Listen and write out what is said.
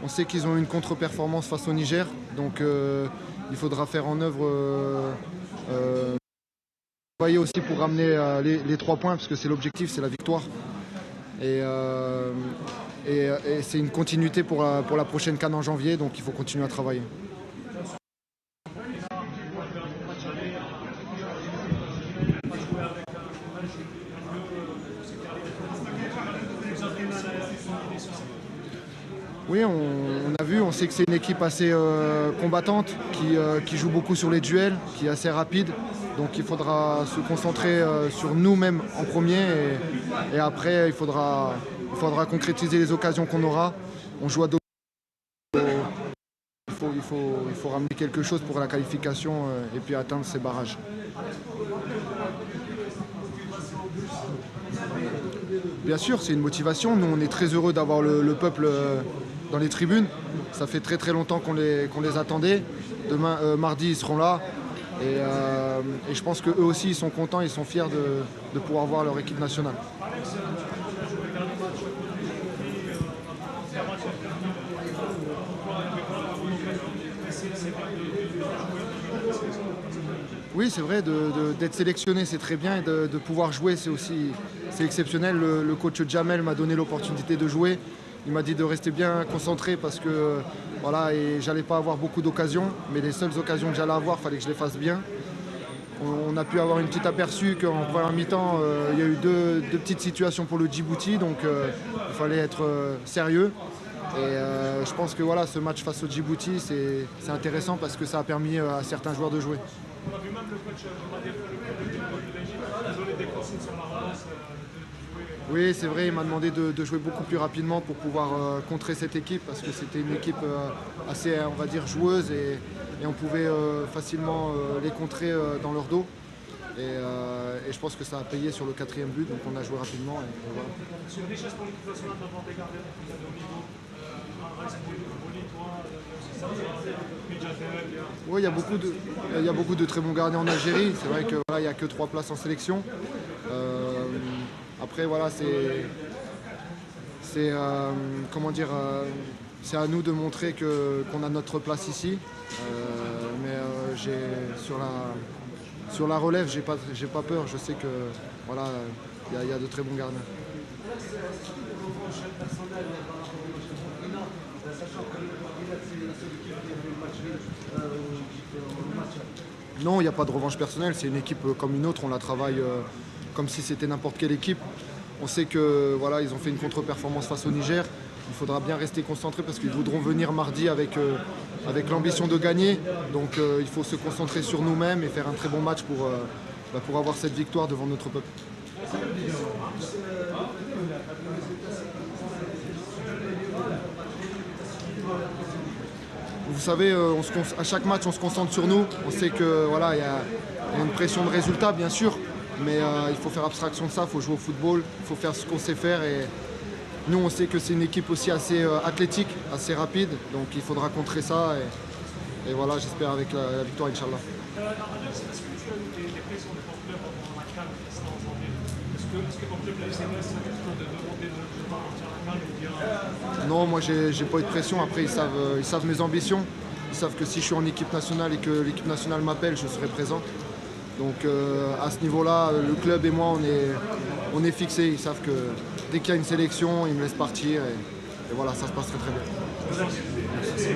On sait qu'ils ont eu une contre-performance face au Niger, donc il faudra faire en œuvre, travailler aussi pour ramener les 3 points, parce que c'est l'objectif, c'est la victoire. Et c'est une continuité pour la prochaine CAN en janvier, donc il faut continuer à travailler. Oui, on a vu, on sait que c'est une équipe assez combattante, qui joue beaucoup sur les duels, qui est assez rapide. Donc il faudra se concentrer sur nous-mêmes en premier et après il faudra concrétiser les occasions qu'on aura. On joue à dos. Il faut ramener quelque chose pour la qualification et puis atteindre ces barrages. Bien sûr, c'est une motivation. Nous, on est très heureux d'avoir le peuple dans les tribunes. Ça fait très très longtemps qu'on les attendait. Demain, mardi, ils seront là. Et je pense qu'eux aussi, ils sont contents, ils sont fiers de pouvoir voir leur équipe nationale. Oui, c'est vrai, d'être sélectionné, c'est très bien, et de pouvoir jouer, c'est exceptionnel. Le coach Jamel m'a donné l'opportunité de jouer. Il m'a dit de rester bien concentré parce que voilà, et j'allais pas avoir beaucoup d'occasions, mais les seules occasions que j'allais avoir, il fallait que je les fasse bien. On a pu avoir une petite aperçu qu'en première mi-temps, il y a eu deux petites situations pour le Djibouti, donc il fallait être sérieux. Et je pense que voilà, ce match face au Djibouti, c'est intéressant parce que ça a permis à certains joueurs de jouer. On a vu même le coach de l'Égypte, désolé des consignes sur la relance. Oui, c'est vrai, il m'a demandé de jouer beaucoup plus rapidement pour pouvoir contrer cette équipe parce que c'était une équipe assez, on va dire, joueuse et on pouvait facilement les contrer dans leur dos. Et je pense que ça a payé sur le 4e but, donc on a joué rapidement. Et voilà. C'est une richesse pour l'équipe nationale d'avoir des gardiens qui ont au niveau. Oui, il y a beaucoup de très bons gardiens en Algérie. C'est vrai qu'il voilà, n'y a que 3 places en sélection. Après, voilà, comment dire, c'est à nous de montrer qu'on a notre place ici. Sur la relève, j'ai pas peur. Je sais que voilà, il y a de très bons gardiens. Non, il n'y a pas de revanche personnelle. C'est une équipe comme une autre. On la travaille comme si c'était n'importe quelle équipe. On sait que voilà, ils ont fait une contre-performance face au Niger. Il faudra bien rester concentré parce qu'ils voudront venir mardi avec l'ambition de gagner. Donc il faut se concentrer sur nous-mêmes et faire un très bon match pour avoir cette victoire devant notre peuple. Vous savez, à chaque match, on se concentre sur nous. On sait que voilà, il y a une pression de résultat, bien sûr, mais il faut faire abstraction de ça. Il faut jouer au football, il faut faire ce qu'on sait faire. Et nous, on sait que c'est une équipe aussi assez athlétique, assez rapide. Donc, il faudra contrer ça. Et voilà, j'espère avec la victoire, Inch'Allah. Est-ce que tu as eu des pressions de ton club pendant la CAN en janvier? Est-ce que ton club l'a SMS de demander de partir à la CAN ou bien... Non, moi j'ai pas eu de pression. Après ils savent mes ambitions. Ils savent que si je suis en équipe nationale et que l'équipe nationale m'appelle, je serai présent. Donc à ce niveau-là, le club et moi on est fixés. Ils savent que dès qu'il y a une sélection, ils me laissent partir et voilà, ça se passe très très bien. Merci.